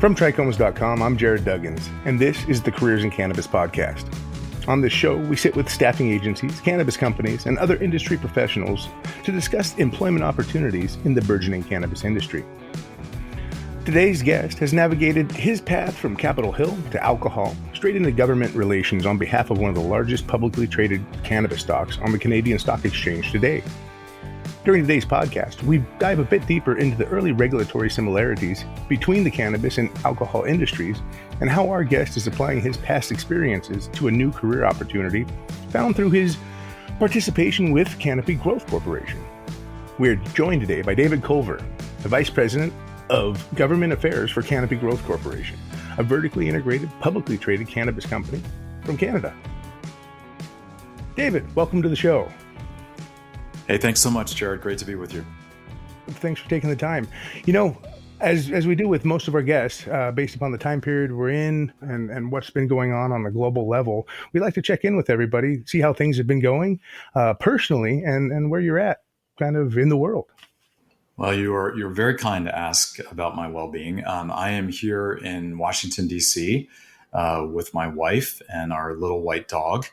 From TRICHOMES.com, I'm Jarod Duggins, and this is the Careers in Cannabis podcast. On this show, we sit with staffing agencies, cannabis companies, and other industry professionals to discuss employment opportunities in the burgeoning cannabis industry. Today's guest has navigated his path from Capitol Hill to alcohol, straight into government relations on behalf of one of the largest publicly traded cannabis stocks on the Canadian Stock Exchange today. During today's podcast, we dive a bit deeper into the early regulatory similarities between the cannabis and alcohol industries and how our guest is applying his past experiences to a new career opportunity found through his participation with Canopy Growth Corporation. We're joined today by David Culver, the Vice President of Government Affairs for Canopy Growth Corporation, a vertically integrated, publicly traded cannabis company from Canada. David, welcome to the show. Hey, thanks so much, Jarod. Great to be with you. Thanks for taking the time. You know, as we do with most of our guests, based upon the time period we're in and what's been going on the global level, we like to check in with everybody, see how things have been going personally and where you're at kind of in the world. Well, you're very kind to ask about my well-being. I am here in Washington, D.C. With my wife and our little white dog,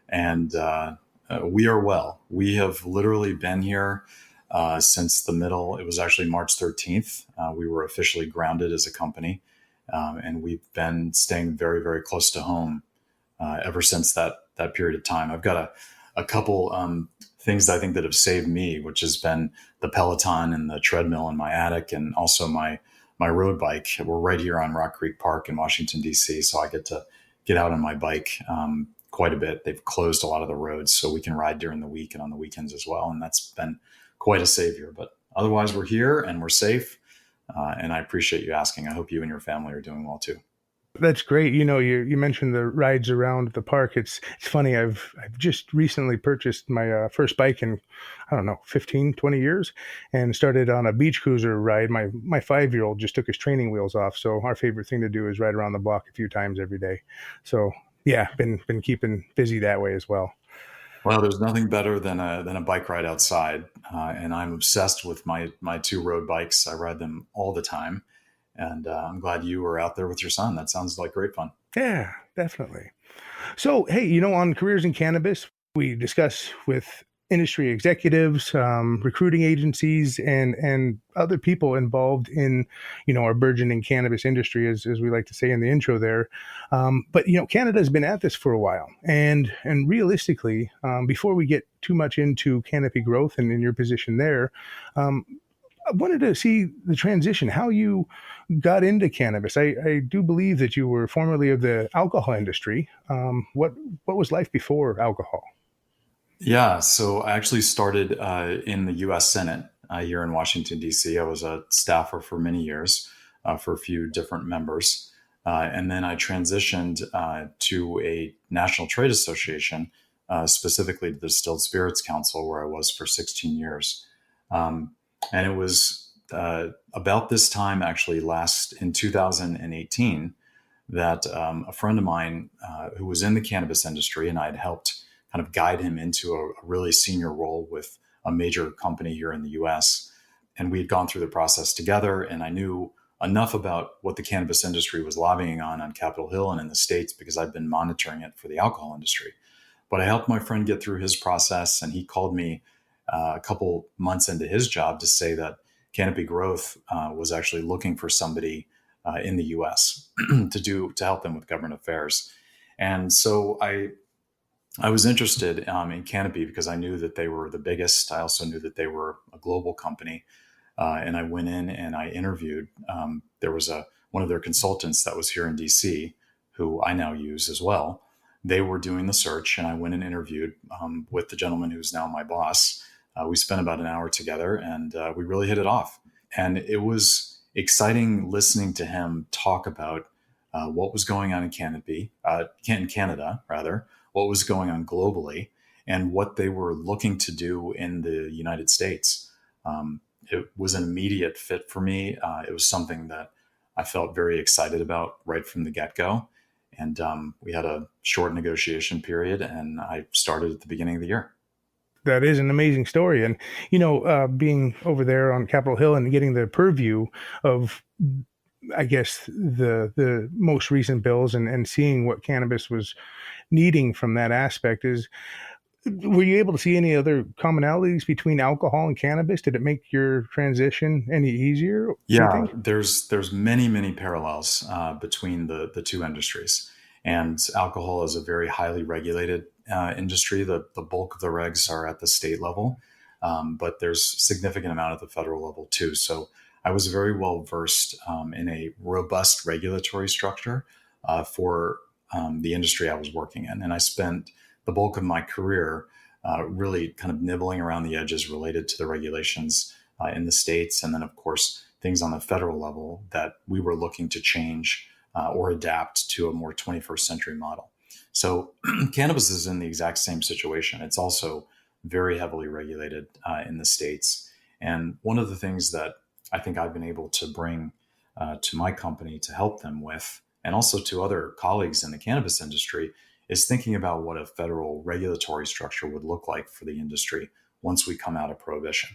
and we are well. We have literally been here since it was actually March 13th. We were officially grounded as a company, and we've been staying very, very close to home ever since that period of time. I've got a couple things I think that have saved me, which has been the Peloton and the treadmill in my attic, and also my road bike. We're right here on Rock Creek Park in Washington, D.C., so I get to get out on my bike quite a bit. They've closed a lot of the roads so we can ride during the week and on the weekends as well. And that's been quite a savior. But otherwise, we're here and we're safe. And I appreciate you asking. I hope you and your family are doing well too. That's great. You know, you mentioned the rides around the park. It's funny. I've just recently purchased my first bike in, 15, 20 years, and started on a beach cruiser ride. My 5-year-old just took his training wheels off. So our favorite thing to do is ride around the block a few times every day. So yeah, been keeping busy that way as well. Well, there's nothing better than a bike ride outside, and I'm obsessed with my 2 road bikes. I ride them all the time, and I'm glad you were out there with your son. That sounds like great fun. Yeah, definitely. So, hey, on Careers in Cannabis, we discuss with industry executives, recruiting agencies, and other people involved in, our burgeoning cannabis industry, as we like to say in the intro there. But Canada's been at this for a while, and realistically, before we get too much into Canopy Growth and in your position there, I wanted to see the transition, how you got into cannabis. I do believe that you were formerly of the alcohol industry. What was life before alcohol? Yeah, so I actually started in the U.S. Senate here in Washington, D.C. I was a staffer for many years for a few different members. And then I transitioned to a national trade association, specifically to the Distilled Spirits Council, where I was for 16 years. And it was about this time, actually, in 2018, that a friend of mine who was in the cannabis industry, and I'd helped kind of guide him into a really senior role with a major company here in the US. And we'd gone through the process together, and I knew enough about what the cannabis industry was lobbying on Capitol Hill and in the States because I'd been monitoring it for the alcohol industry. But I helped my friend get through his process, and he called me a couple months into his job to say that Canopy Growth was actually looking for somebody in the US to help them with government affairs. And so I was interested in Canopy because I knew that they were the biggest. I also knew that they were a global company. And I went in and I interviewed. There was one of their consultants that was here in DC, who I now use as well. They were doing the search, and I went and interviewed with the gentleman who's now my boss. We spent about an hour together, and we really hit it off. And it was exciting listening to him talk about what was going on in Canada, what was going on globally, and what they were looking to do in the United States. It was an immediate fit for me. It was something that I felt very excited about right from the get-go. And we had a short negotiation period, and I started at the beginning of the year. That is an amazing story. And, being over there on Capitol Hill and getting the purview of I guess the most recent bills and seeing what cannabis was needing from that aspect is, were you able to see any other commonalities between alcohol and cannabis? Did it make your transition any easier, do you Yeah, think? there's many parallels between the two industries, and alcohol is a very highly regulated industry. The bulk of the regs are at the state level, but there's significant amount at the federal level too. So I was very well versed in a robust regulatory structure for the industry I was working in, and I spent the bulk of my career really kind of nibbling around the edges related to the regulations in the states, and then of course things on the federal level that we were looking to change or adapt to a more 21st century model. So cannabis is in the exact same situation. It's also very heavily regulated in the states. And one of the things that I think I've been able to bring to my company to help them with, and also to other colleagues in the cannabis industry, is thinking about what a federal regulatory structure would look like for the industry once we come out of prohibition.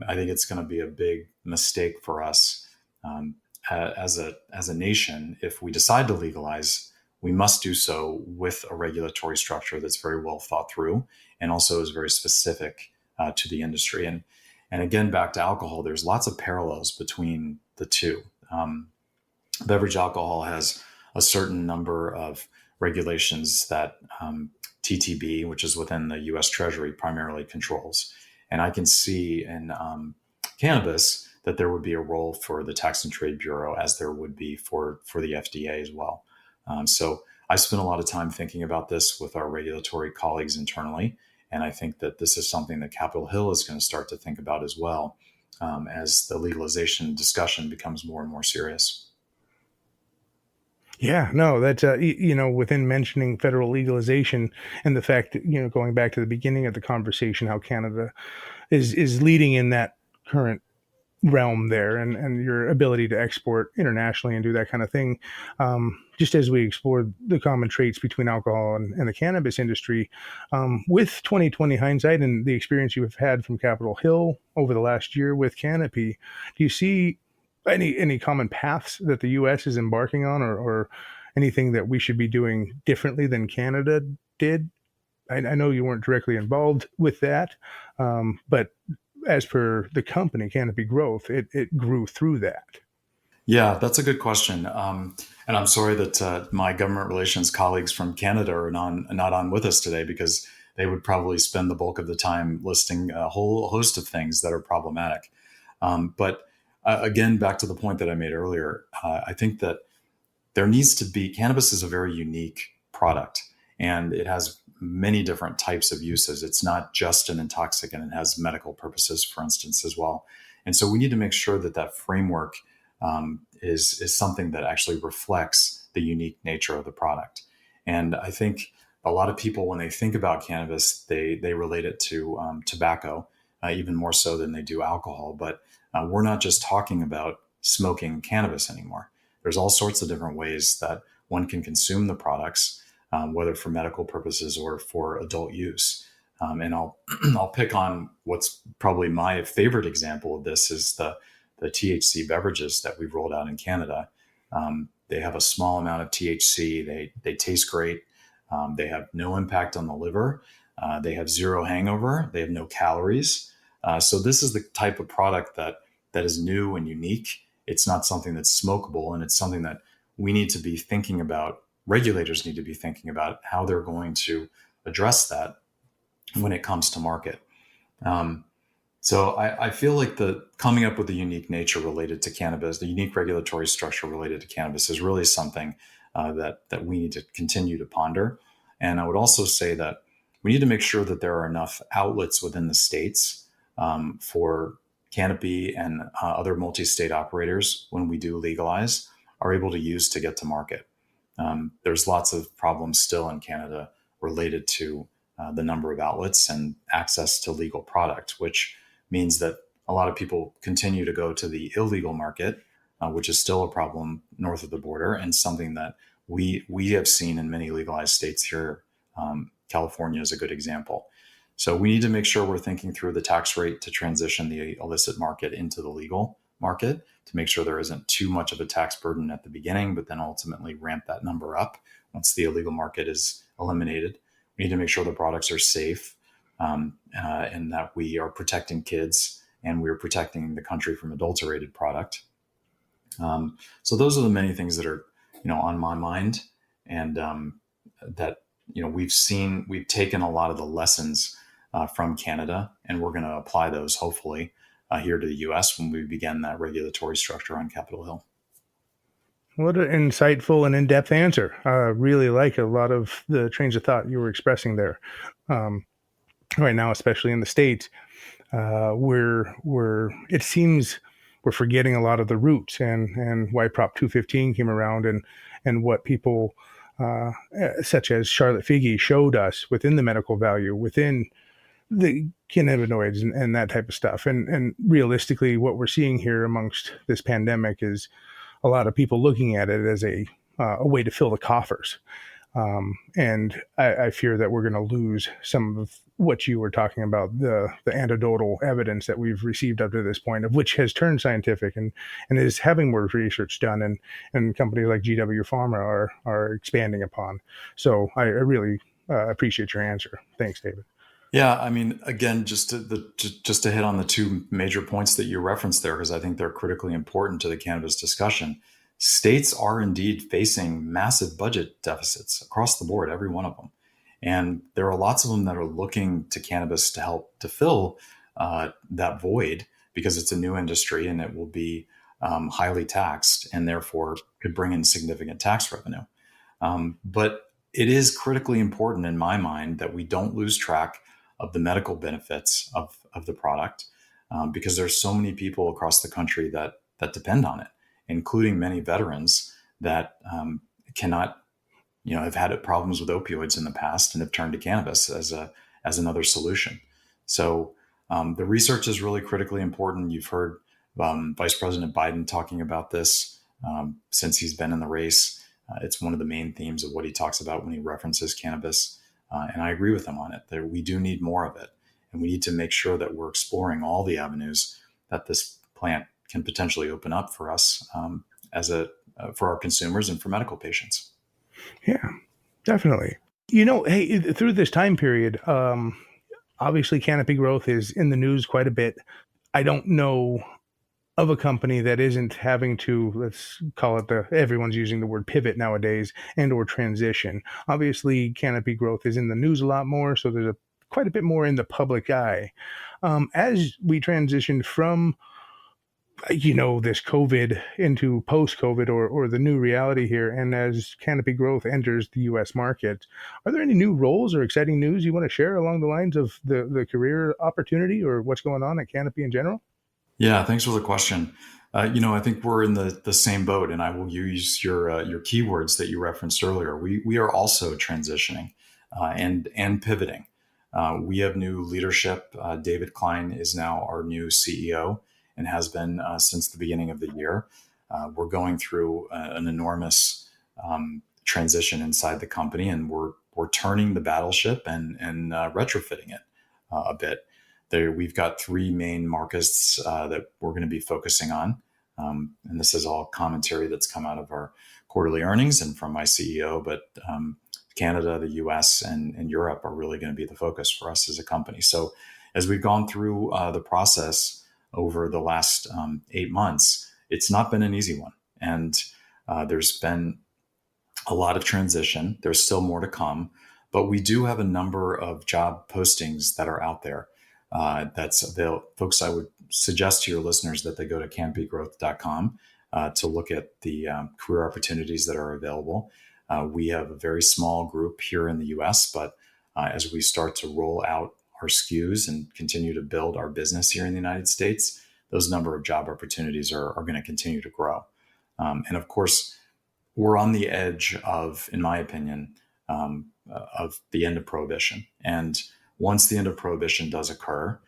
I think it's going to be a big mistake for us as a nation. If we decide to legalize, we must do so with a regulatory structure that's very well thought through and also is very specific to the industry. And again, back to alcohol, there's lots of parallels between the two. Beverage alcohol has a certain number of regulations that TTB, which is within the U.S. Treasury, primarily controls. And I can see in cannabis that there would be a role for the Tax and Trade Bureau, as there would be for the FDA as well. So I spent a lot of time thinking about this with our regulatory colleagues internally. And I think that this is something that Capitol Hill is going to start to think about as well, as the legalization discussion becomes more and more serious. Yeah, no, that's within mentioning federal legalization and the fact that, going back to the beginning of the conversation, how Canada is leading in that current realm there, and your ability to export internationally and do that kind of thing. Just as we explored the common traits between alcohol and the cannabis industry, with 2020 hindsight and the experience you have had from Capitol Hill over the last year with Canopy, do you see any common paths that the U.S. is embarking on, or anything that we should be doing differently than Canada did? I know you weren't directly involved with that, but as per the company, Canopy Growth, it grew through that. Yeah, that's a good question. And I'm sorry that my government relations colleagues from Canada are not on with us today, because they would probably spend the bulk of the time listing a whole host of things that are problematic. But again, back to the point that I made earlier, I think that there needs to be, cannabis is a very unique product, and it has many different types of uses. It's not just an intoxicant. It has medical purposes, for instance, as well. And so we need to make sure that that framework is something that actually reflects the unique nature of the product. And I think a lot of people, when they think about cannabis, they relate it to tobacco, even more so than they do alcohol. But we're not just talking about smoking cannabis anymore. There's all sorts of different ways that one can consume the products, whether for medical purposes or for adult use. And I'll pick on what's probably my favorite example of this is the THC beverages that we've rolled out in Canada. They have a small amount of THC. They taste great. They have no impact on the liver. They have zero hangover. They have no calories. So this is the type of product that is new and unique. It's not something that's smokable, and it's something that we need to be thinking about. Regulators need to be thinking about how they're going to address that when it comes to market. So I feel like the coming up with a unique nature related to cannabis, the unique regulatory structure related to cannabis, is really something that we need to continue to ponder. And I would also say that we need to make sure that there are enough outlets within the states for Canopy and other multi-state operators, when we do legalize, are able to use to get to market. There's lots of problems still in Canada related to the number of outlets and access to legal product, which means that a lot of people continue to go to the illegal market, which is still a problem north of the border, and something that we have seen in many legalized states here. California is a good example. So we need to make sure we're thinking through the tax rate to transition the illicit market into the legal market to make sure there isn't too much of a tax burden at the beginning, but then ultimately ramp that number up once the illegal market is eliminated. We need to make sure the products are safe, and that we are protecting kids and we're protecting the country from adulterated product. So those are the many things that are, on my mind, and that we've taken a lot of the lessons from Canada, and we're going to apply those hopefully here to the U.S. when we begin that regulatory structure on Capitol Hill. What an insightful and in-depth answer. I really like a lot of the trains of thought you were expressing there. Right now, especially in the States, it seems we're forgetting a lot of the roots and why Prop 215 came around and what people such as Charlotte Figi showed us within the medical value, within the cannabinoids and that type of stuff. And realistically, what we're seeing here amongst this pandemic is a lot of people looking at it as a way to fill the coffers. And I fear that we're going to lose some of what you were talking about, the anecdotal evidence that we've received up to this point, of which has turned scientific and is having more research done, and companies like GW Pharma are expanding upon. So I really appreciate your answer. Thanks, David. Yeah, I mean, again, just to hit on the two major points that you referenced there, because I think they're critically important to the cannabis discussion. States are indeed facing massive budget deficits across the board, every one of them. And there are lots of them that are looking to cannabis to help to fill that void, because it's a new industry and it will be highly taxed and therefore could bring in significant tax revenue. But it is critically important in my mind that we don't lose track of the medical benefits of the product, because there's so many people across the country that depend on it, including many veterans that cannot, have had problems with opioids in the past and have turned to cannabis as another solution. So the research is really critically important. You've heard Vice President Biden talking about this since he's been in the race. It's one of the main themes of what he talks about when he references cannabis. And I agree with him on it, that we do need more of it. And we need to make sure that we're exploring all the avenues that this plant can potentially open up for us for our consumers and for medical patients. Yeah, definitely. Hey, through this time period, obviously Canopy Growth is in the news quite a bit. I don't know of a company that isn't having to, let's call it everyone's using the word pivot nowadays, and or transition. Obviously, Canopy Growth is in the news a lot more, so there's quite a bit more in the public eye. As we transition from, this COVID into post-COVID or the new reality here, and as Canopy Growth enters the U.S. market, are there any new roles or exciting news you want to share along the lines of the career opportunity or what's going on at Canopy in general? Yeah, thanks for the question. I think we're in the same boat, and I will use your keywords that you referenced earlier. We are also transitioning and pivoting. We have new leadership. David Klein is now our new CEO and has been since the beginning of the year. We're going through an enormous transition inside the company, and we're turning the battleship and retrofitting it a bit. We've got three main markets that we're going to be focusing on. And this is all commentary that's come out of our quarterly earnings and from my CEO, but Canada, the US, and Europe are really going to be the focus for us as a company. So as we've gone through the process over the last 8 months, it's not been an easy one. And there's been a lot of transition. There's still more to come, but we do have a number of job postings that are out there. That's available. Folks, I would suggest to your listeners that they go to canopygrowth.com to look at the career opportunities that are available. We have a very small group here in the US, but as we start to roll out our SKUs and continue to build our business here in the United States, those number of job opportunities are going to continue to grow. And of course, we're on the edge of, in my opinion, of the end of prohibition. And once the end of prohibition does occur,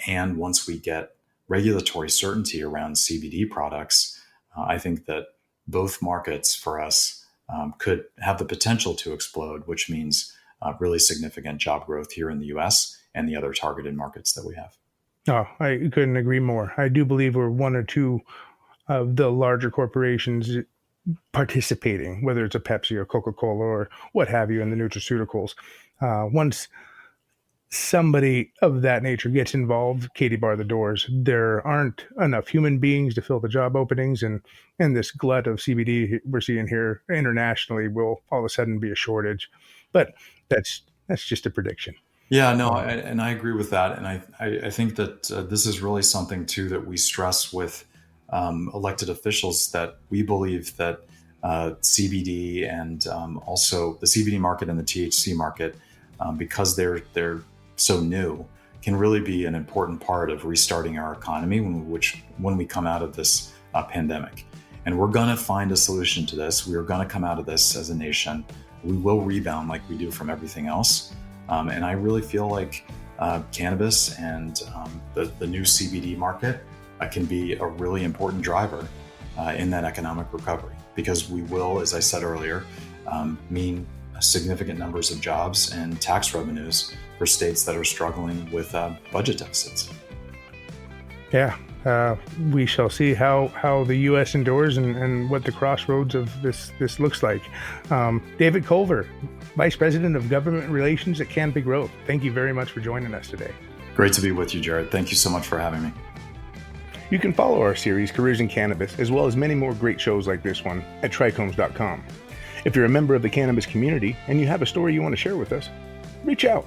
and once we get regulatory certainty around CBD products, I think that both markets for us could have the potential to explode, which means really significant job growth here in the US and the other targeted markets that we have. Oh, I couldn't agree more. I do believe we're one or two of the larger corporations participating, whether it's a Pepsi or Coca-Cola or what have you in the nutraceuticals. Once somebody of that nature gets involved, Katie bar the doors. There aren't enough human beings to fill the job openings, and this glut of CBD we're seeing here internationally will all of a sudden be a shortage. But that's just a prediction. Yeah, no, Um, and I agree with that. And I think that this is really something too that we stress with elected officials, that we believe that CBD and also the CBD market and the THC market, because they're so new, can really be an important part of restarting our economy when we come out of this pandemic. And we're going to find a solution to this. We are going to come out of this as a nation. We will rebound like we do from everything else. And I really feel like cannabis and the new CBD market can be a really important driver in that economic recovery, because we will, as I said earlier, mean significant numbers of jobs and tax revenues for states that are struggling with budget deficits. yeah, we shall see how the U.S. endures and what the crossroads of this looks like. David Culver, Vice President of Gov't Relations at Canopy Growth, thank you very much for joining us today. Great to be with you, Jarod. Thank you so much for having me. You can follow our series, Careers in Cannabis, as well as many more great shows like this one at TRICHOMES.com. If you're a member of the cannabis community and you have a story you want to share with us, reach out.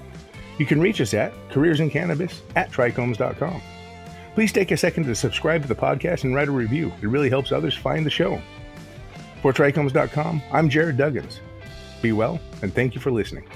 You can reach us at careersincannabis@trichomes.com. Please take a second to subscribe to the podcast and write a review. It really helps others find the show. For TRICHOMES.com, I'm Jarod Duggins. Be well, and thank you for listening.